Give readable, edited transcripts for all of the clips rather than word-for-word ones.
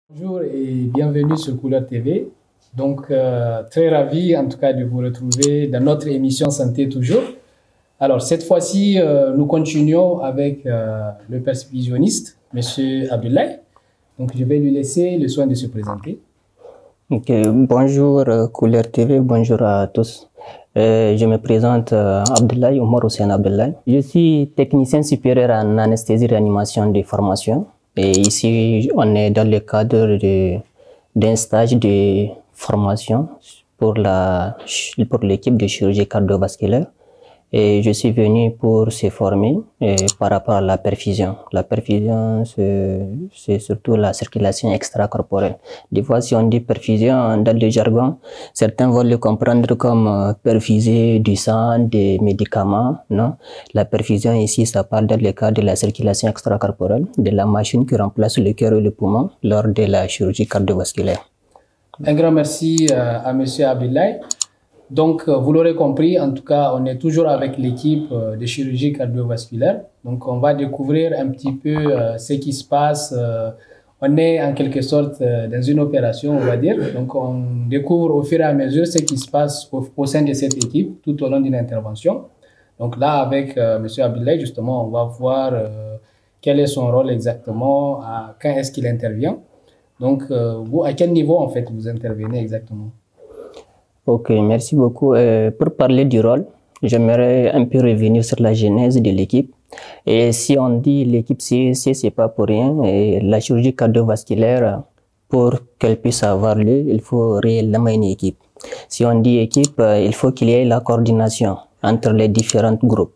Bonjour et bienvenue sur Couleur TV. Donc, très ravi en tout cas de vous retrouver dans notre émission Santé Toujours. Alors, cette fois-ci, nous continuons avec le perfusionniste, Monsieur Abdoulaye. Donc, je vais lui laisser le soin de se présenter. Bonjour Couleur TV, bonjour à tous. Je me présente Abdoulaye, Omar Hussein Abdoulaye. Je suis technicien supérieur en anesthésie-réanimation de formation. Et ici, on est dans le cadre d'un stage de formation pour l'équipe de chirurgie cardiovasculaire. Et je suis venu pour se former par rapport à la perfusion. La perfusion, c'est surtout la circulation extracorporelle. Des fois, si on dit perfusion dans le jargon, certains vont le comprendre comme perfuser du sang, des médicaments. Non, la perfusion ici, ça parle dans le cadre de la circulation extracorporelle, de la machine qui remplace le cœur et le poumon lors de la chirurgie cardiovasculaire. Un grand merci à Monsieur Abdoulaye. Donc, vous l'aurez compris, en tout cas, on est toujours avec l'équipe de chirurgie cardiovasculaire. Donc, on va découvrir un petit peu ce qui se passe. On est en quelque sorte dans une opération, on va dire. Donc, on découvre au fur et à mesure ce qui se passe au sein de cette équipe tout au long d'une intervention. Donc là, avec M. Abdoulaye, justement, on va voir quel est son rôle exactement, quand est-ce qu'il intervient. Donc, vous, à quel niveau, en fait, vous intervenez exactement? Ok, merci beaucoup. Pour parler du rôle, j'aimerais un peu revenir sur la genèse de l'équipe. Et si on dit l'équipe CEC, c'est pas pour rien. Et la chirurgie cardiovasculaire, pour qu'elle puisse avoir lieu, il faut réellement une équipe. Si on dit équipe, il faut qu'il y ait la coordination entre les différents groupes.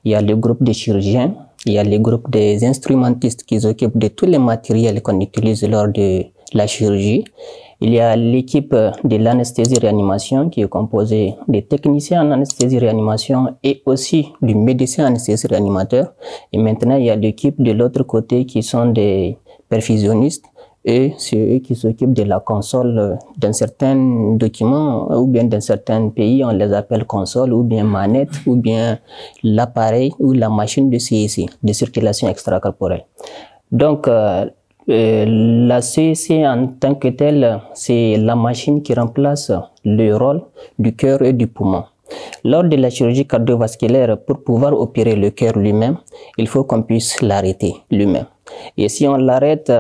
Il y a le groupe des chirurgiens, il y a le groupe des instrumentistes qui s'occupent de tous les matériels qu'on utilise lors de la chirurgie. Il y a l'équipe de l'anesthésie-réanimation qui est composée des techniciens en anesthésie-réanimation et aussi du médecin anesthésie-réanimateur. Et maintenant, il y a l'équipe de l'autre côté qui sont des perfusionnistes et c'est eux qui s'occupent de la console. Dans certains documents ou bien dans certains pays, on les appelle console ou bien manette ou bien l'appareil ou la machine de CEC, de circulation extracorporelle. Donc, la CEC en tant que telle, c'est la machine qui remplace le rôle du cœur et du poumon. Lors de la chirurgie cardiovasculaire, pour pouvoir opérer le cœur lui-même, il faut qu'on puisse l'arrêter lui-même. Et si on l'arrête,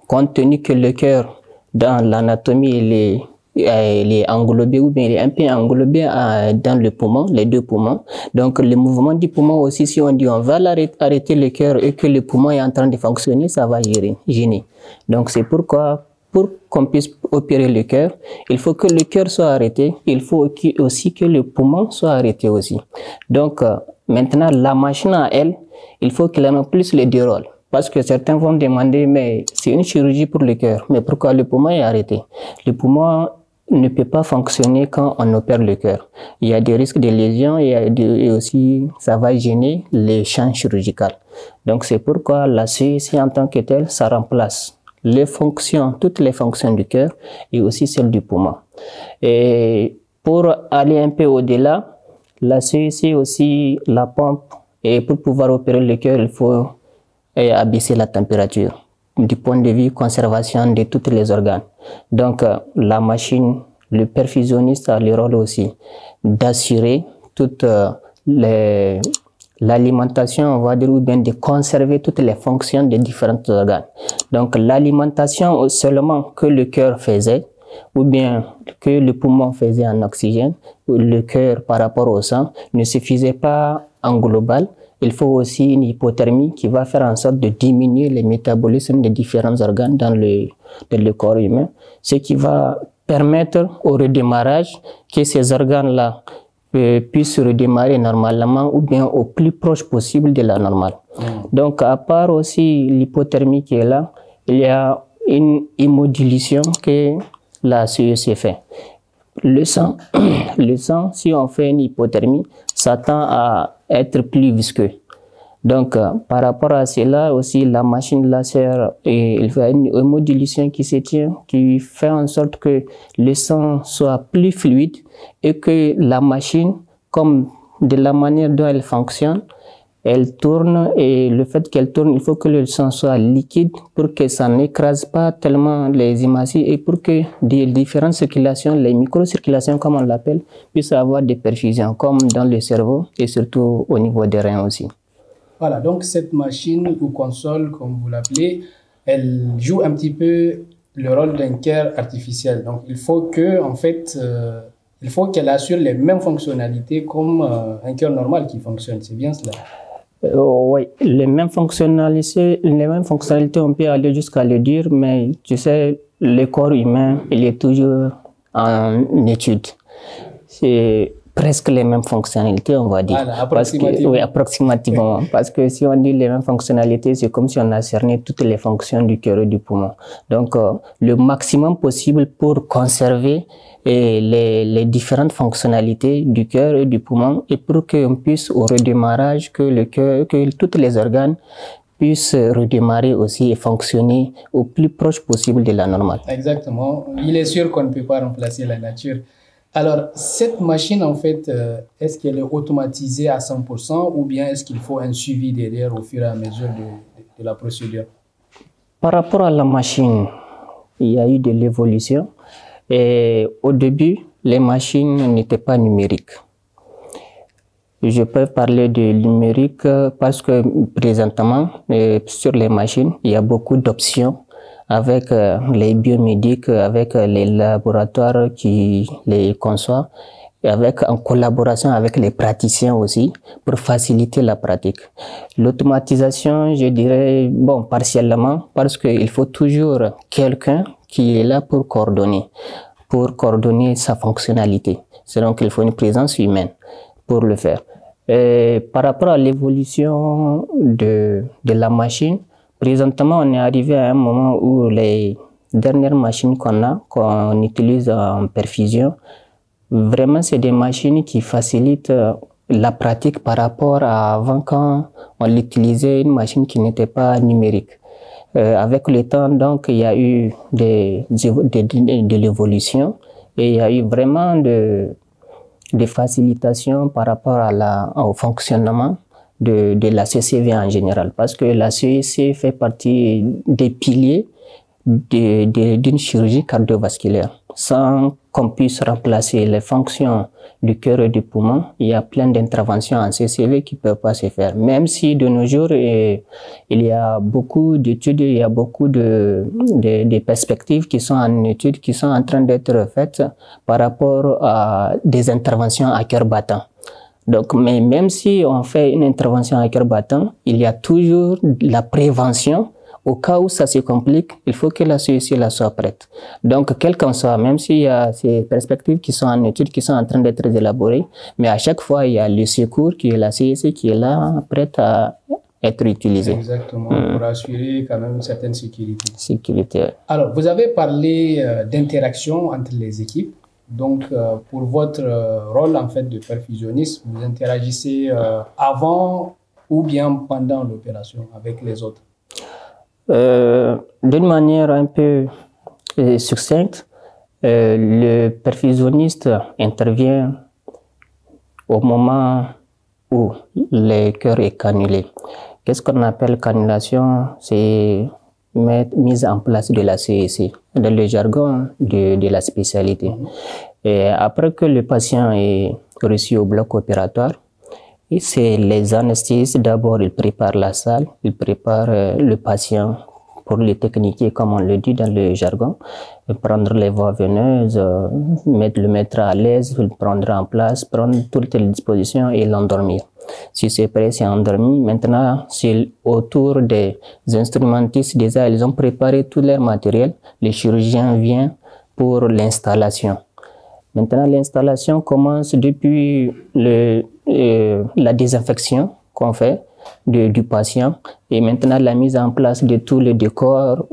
compte tenu que le cœur, dans l'anatomie, il est englobé ou bien il est un peu englobé dans le poumon, les deux poumons. Donc le mouvement du poumon aussi, si on dit on va arrêter le cœur et que le poumon est en train de fonctionner, ça va gêner. Donc c'est pourquoi, pour qu'on puisse opérer le cœur, il faut que le cœur soit arrêté, il faut aussi que le poumon soit arrêté aussi. Donc maintenant la machine à elle, il faut qu'elle remplisse les deux rôles. Parce que certains vont demander, mais c'est une chirurgie pour le cœur, mais pourquoi le poumon est arrêté? Le poumon ne peut pas fonctionner quand on opère le cœur. Il y a des risques de lésions et aussi ça va gêner les champs chirurgicaux. Donc c'est pourquoi la CEC en tant que telle, ça remplace les fonctions, toutes les fonctions du cœur et aussi celles du poumon. Et pour aller un peu au-delà, la CEC aussi, la pompe, et pour pouvoir opérer le cœur, il faut abaisser la température du point de vue conservation de tous les organes. Donc la machine, le perfusionniste a le rôle aussi d'assurer toute l'alimentation, on va dire, ou bien de conserver toutes les fonctions des différents organes. Donc l'alimentation seulement que le cœur faisait, ou bien que le poumon faisait en oxygène, ou le cœur par rapport au sang, ne suffisait pas en global. Il faut aussi une hypothermie qui va faire en sorte de diminuer le métabolisme des différents organes dans le corps humain, ce qui va permettre au redémarrage que ces organes-là puissent redémarrer normalement ou bien au plus proche possible de la normale. Donc, à part aussi l'hypothermie qui est là, il y a une immodulation que la CEC fait. Le sang, si on fait une hypothermie, ça tend à être plus visqueux. Donc, par rapport à cela aussi, la machine laser, il fait une modulation qui se tient, qui fait en sorte que le sang soit plus fluide et que la machine, comme de la manière dont elle fonctionne, Elle tourne et le fait qu'elle tourne, il faut que le sang soit liquide pour que ça n'écrase pas tellement les hématocytes et pour que des différentes circulations, les microcirculations comme on l'appelle, puissent avoir des perfusions comme dans le cerveau et surtout au niveau des reins aussi. Voilà, donc cette machine ou console, comme vous l'appelez, elle joue un petit peu le rôle d'un cœur artificiel. Donc il faut que, en fait, il faut qu'elle assure les mêmes fonctionnalités comme un cœur normal qui fonctionne. C'est bien cela? Oui, les mêmes fonctionnalités, on peut aller jusqu'à le dire, mais tu sais, le corps humain, il est toujours en étude. C'est presque les mêmes fonctionnalités, on va dire. Voilà, approximativement. Oui, approximativement. Parce que si on dit les mêmes fonctionnalités, c'est comme si on a cerné toutes les fonctions du cœur et du poumon. Donc, le maximum possible pour conserver les différentes fonctionnalités du cœur et du poumon et pour qu'on puisse au redémarrage, que le cœur, que tous les organes puissent redémarrer aussi et fonctionner au plus proche possible de la normale. Exactement. Il est sûr qu'on ne peut pas remplacer la nature. Alors, cette machine, en fait, est-ce qu'elle est automatisée à 100% ou bien est-ce qu'il faut un suivi derrière au fur et à mesure de la procédure? Par rapport à la machine, il y a eu de l'évolution. Et au début, les machines n'étaient pas numériques. Je peux parler de numérique parce que présentement, sur les machines, il y a beaucoup d'options avec les biomédiques, avec les laboratoires qui les conçoivent, et en collaboration avec les praticiens aussi, pour faciliter la pratique. L'automatisation, je dirais, bon, partiellement, parce qu'il faut toujours quelqu'un qui est là pour coordonner sa fonctionnalité. C'est donc qu'il faut une présence humaine pour le faire. Et par rapport à l'évolution de la machine, présentement, on est arrivé à un moment où les dernières machines qu'on utilise en perfusion, vraiment, c'est des machines qui facilitent la pratique par rapport à avant quand on utilisait une machine qui n'était pas numérique. Avec le temps, donc, il y a eu de l'évolution et il y a eu vraiment des facilitations par rapport au fonctionnement de la CCV en général. Parce que la CEC fait partie des piliers d'une chirurgie cardiovasculaire. Sans qu'on puisse remplacer les fonctions du cœur et du poumon, il y a plein d'interventions en CCV qui ne peuvent pas se faire. Même si de nos jours, il y a beaucoup d'études, il y a beaucoup de perspectives qui sont en étude, qui sont en train d'être faites par rapport à des interventions à cœur battant. Donc, mais même si on fait une intervention à cœur battant, il y a toujours la prévention. Au cas où ça se complique, il faut que la CEC soit prête. Donc, quel qu'en soit, même s'il y a ces perspectives qui sont en étude, qui sont en train d'être élaborées, mais à chaque fois, il y a le secours qui est la CEC qui est là, prête à être utilisée. Exactement, pour assurer quand même une certaine sécurité. Sécurité. Alors, vous avez parlé d'interaction entre les équipes. Donc, pour votre rôle en fait de perfusionniste, vous interagissez avant ou bien pendant l'opération avec les autres? D'une manière un peu succincte, le perfusionniste intervient au moment où le cœur est cannulé. Qu'est-ce qu'on appelle cannulation? C'est mise en place de la CEC, dans le jargon de la spécialité. Et après que le patient est reçu au bloc opératoire, c'est les anesthésistes, d'abord ils préparent la salle, ils préparent le patient pour les techniquer comme on le dit dans le jargon, prendre les voies veineuses, le mettre à l'aise, le prendre en place, prendre toutes les dispositions et l'endormir. Si c'est prêt, c'est endormi. Maintenant, c'est autour des instrumentistes, déjà ils ont préparé tout leur matériel, le chirurgien vient pour l'installation. Maintenant, l'installation commence depuis la désinfection qu'on fait du patient et maintenant la mise en place de tous les décors.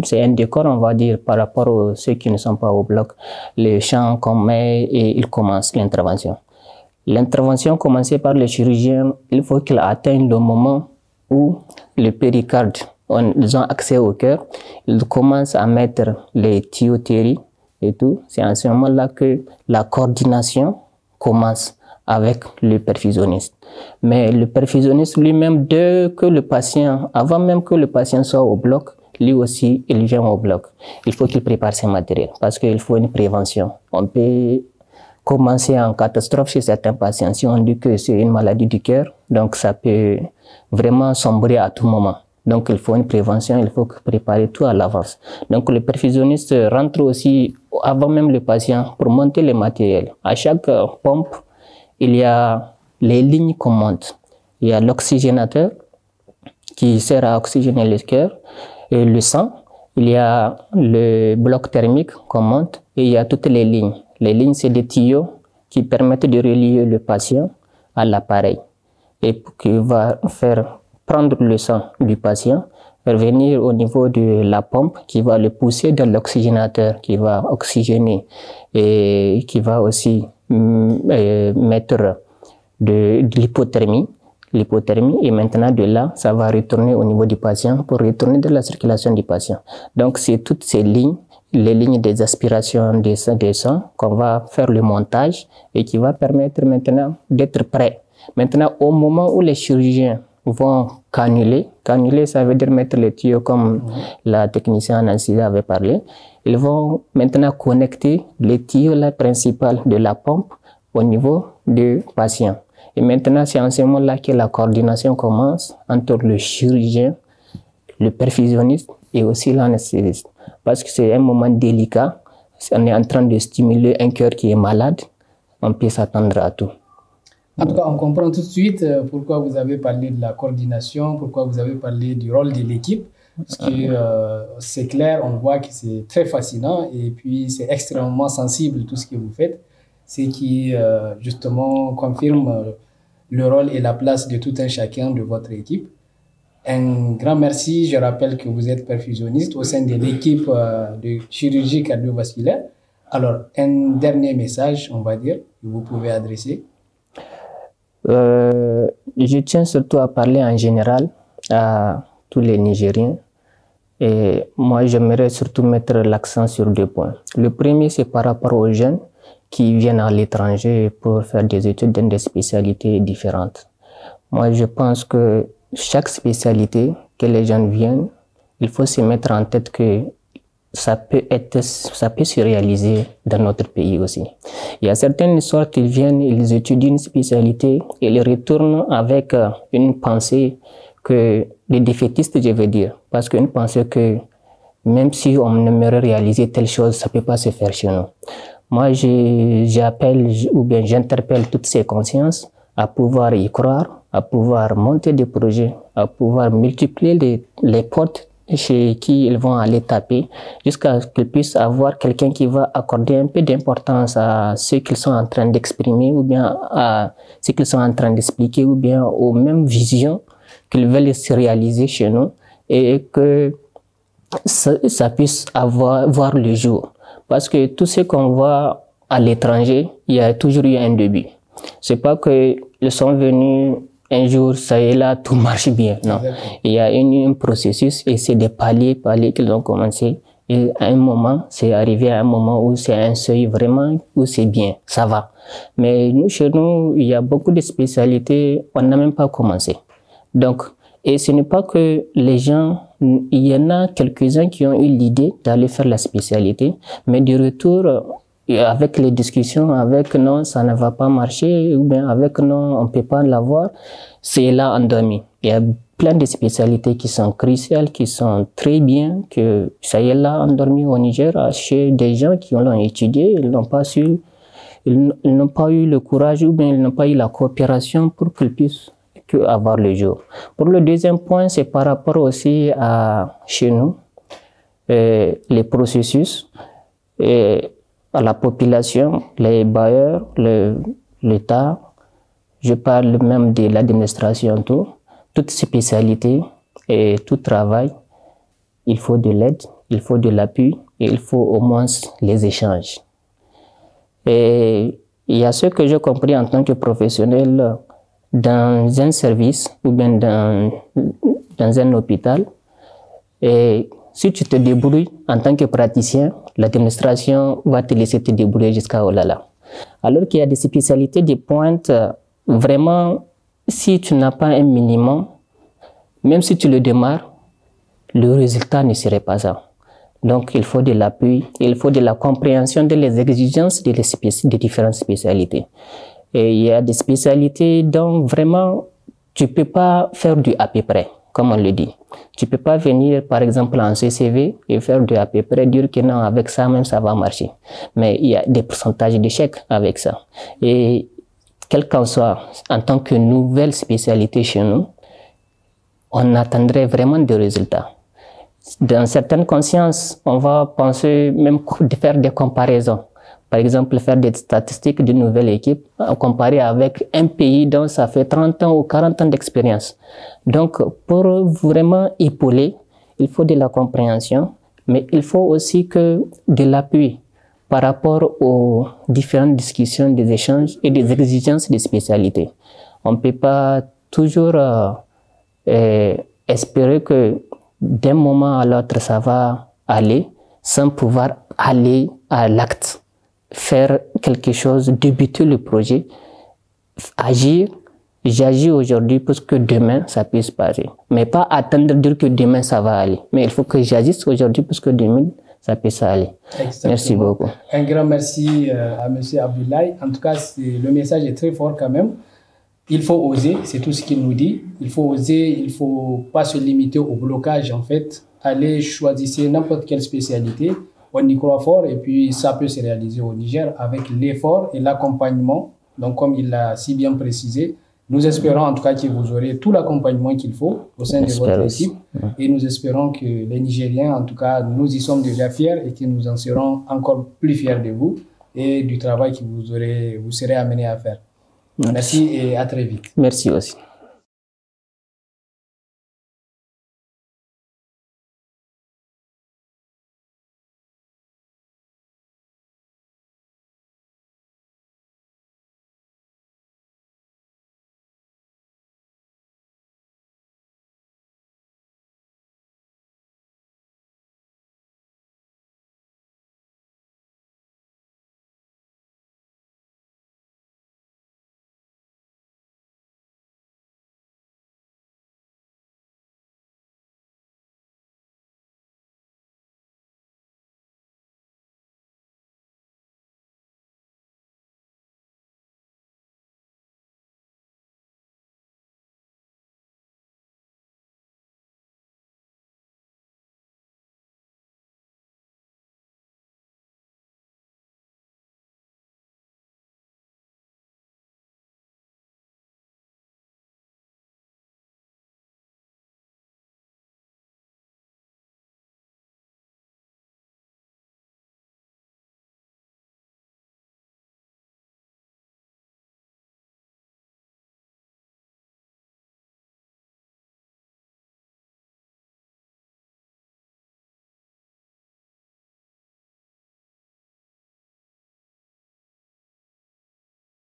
C'est un décor, on va dire, par rapport à ceux qui ne sont pas au bloc. Les champs qu'on met et il commence l'intervention. L'intervention commencée par le chirurgien, il faut qu'il atteigne le moment où le péricarde, ils ont accès au cœur, ils commencent à mettre les tuyauteries et tout. C'est à ce moment-là que la coordination commence avec le perfusionniste. Mais le perfusionniste lui-même, avant même que le patient soit au bloc, lui aussi, il vient au bloc. Il faut qu'il prépare ses matériels parce qu'il faut une prévention. On peut commencer en catastrophe chez certains patients. Si on dit que c'est une maladie du cœur, donc ça peut vraiment sombrer à tout moment. Donc il faut une prévention, il faut préparer tout à l'avance. Donc le perfusionniste rentre aussi avant même le patient pour monter les matériels. À chaque pompe, il y a les lignes qu'on monte. Il y a l'oxygénateur qui sert à oxygéner le cœur et le sang. Il y a le bloc thermique qu'on monte et il y a toutes les lignes. Les lignes, c'est des tuyaux qui permettent de relier le patient à l'appareil et qui va faire prendre le sang du patient, revenir au niveau de la pompe qui va le pousser dans l'oxygénateur, qui va oxygéner et qui va aussi mettre de l'hypothermie. Et maintenant de là, ça va retourner au niveau du patient pour retourner dans la circulation du patient. Donc c'est toutes ces lignes, les lignes des aspirations des sangs qu'on va faire le montage et qui va permettre maintenant d'être prêt. Maintenant au moment où les chirurgiens vont cannuler, ça veut dire mettre les tuyaux comme la technicienne Nancy avait parlé. Ils vont maintenant connecter les tuyaux là principaux de la pompe au niveau du patient. Et maintenant, c'est en ce moment-là que la coordination commence entre le chirurgien, le perfusionniste et aussi l'anesthésiste. Parce que c'est un moment délicat. On est en train de stimuler un cœur qui est malade. On peut s'attendre à tout. En tout cas, on comprend tout de suite pourquoi vous avez parlé de la coordination, pourquoi vous avez parlé du rôle de l'équipe. Parce que c'est clair, on voit que c'est très fascinant et puis c'est extrêmement sensible tout ce que vous faites. C'est qui justement confirme le rôle et la place de tout un chacun de votre équipe. Un grand merci. Je rappelle que vous êtes perfusionniste au sein de l'équipe de chirurgie cardiovasculaire. Alors, un dernier message, on va dire, que vous pouvez adresser. Je tiens surtout à parler en général à tous les Nigériens. Et moi, j'aimerais surtout mettre l'accent sur 2 points. Le premier, c'est par rapport aux jeunes qui viennent à l'étranger pour faire des études dans des spécialités différentes. Moi, je pense que chaque spécialité que les jeunes viennent, il faut se mettre en tête que ça peut se réaliser dans notre pays aussi. Il y a certaines sortes, ils viennent, ils étudient une spécialité et ils retournent avec une pensée des défaitistes, je veux dire. Parce qu'une pensée que même si on aimerait réaliser telle chose, ça ne peut pas se faire chez nous. Moi, j'appelle ou bien j'interpelle toutes ces consciences à pouvoir y croire, à pouvoir monter des projets, à pouvoir multiplier les portes chez qui ils vont aller taper jusqu'à ce qu'ils puissent avoir quelqu'un qui va accorder un peu d'importance à ce qu'ils sont en train d'exprimer ou bien à ce qu'ils sont en train d'expliquer ou bien aux mêmes visions qu'ils veulent se réaliser chez nous et que ça puisse voir le jour. Parce que tout ce qu'on voit à l'étranger, il y a toujours eu un début. C'est pas qu'ils sont venus un jour, ça y est là, tout marche bien. Non. Il y a un processus et c'est des paliers qu'ils ont commencé. Et à un moment, c'est arrivé à un moment où c'est un seuil vraiment, où c'est bien, ça va. Mais nous, chez nous, il y a beaucoup de spécialités, on n'a même pas commencé. Donc, et ce n'est pas que les gens, il y en a quelques-uns qui ont eu l'idée d'aller faire la spécialité, mais du retour, avec les discussions, avec non, ça ne va pas marcher, ou bien avec non, on ne peut pas l'avoir, c'est là endormi. Il y a plein de spécialités qui sont cruciales, qui sont très bien, que ça y est là endormi au Niger, chez des gens qui l'ont étudié, ils n'ont pas su, ils n'ont pas eu le courage, ou bien ils n'ont pas eu la coopération pour qu'ils puissent avoir le jour. Pour le deuxième point, c'est par rapport aussi à chez nous, les processus, à la population, les bailleurs, l'État, je parle même de l'administration, toute spécialité et tout travail, il faut de l'aide, il faut de l'appui et il faut au moins les échanges. Et il y a ce que j'ai compris en tant que professionnel dans un service ou bien dans un hôpital. Et si tu te débrouilles en tant que praticien, l'administration va te laisser te débrouiller jusqu'à Olala. Alors qu'il y a des spécialités de pointe, vraiment, si tu n'as pas un minimum, même si tu le démarres, le résultat ne serait pas ça. Donc, il faut de l'appui, il faut de la compréhension des exigences des différentes spécialités. Et il y a des spécialités dont vraiment, tu ne peux pas faire du à peu près, comme on le dit. Tu ne peux pas venir, par exemple, en CCV et faire du à peu près, dire que non, avec ça même, ça va marcher. Mais il y a des pourcentages d'échecs avec ça. Et quel qu'en soit, en tant que nouvelle spécialité chez nous, on attendrait vraiment des résultats. Dans certaines consciences, on va penser même de faire des comparaisons. Par exemple, faire des statistiques d'une nouvelle équipe comparée avec un pays dont ça fait 30 ans ou 40 ans d'expérience. Donc, pour vraiment épauler, il faut de la compréhension, mais il faut aussi que de l'appui par rapport aux différentes discussions, des échanges et des exigences des spécialités. On ne peut pas toujours espérer que d'un moment à l'autre, ça va aller sans pouvoir aller à l'acte, faire quelque chose, débuter le projet, agir. J'agis aujourd'hui pour que demain, ça puisse passer. Mais pas attendre de dire que demain, ça va aller. Mais il faut que j'agisse aujourd'hui pour que demain, ça puisse aller. Exactement. Merci beaucoup. Un grand merci à M. Abdoulaye. En tout cas, le message est très fort quand même. Il faut oser, c'est tout ce qu'il nous dit. Il faut oser, il ne faut pas se limiter au blocage en fait. Allez choisir n'importe quelle spécialité. On y croit fort et puis ça peut se réaliser au Niger avec l'effort et l'accompagnement. Donc comme il l'a si bien précisé, nous espérons en tout cas que vous aurez tout l'accompagnement qu'il faut au sein de votre équipe. Et nous espérons que les Nigériens, en tout cas, nous y sommes déjà fiers et que nous en serons encore plus fiers de vous et du travail que vous serez amenés à faire. Merci et à très vite. Merci aussi.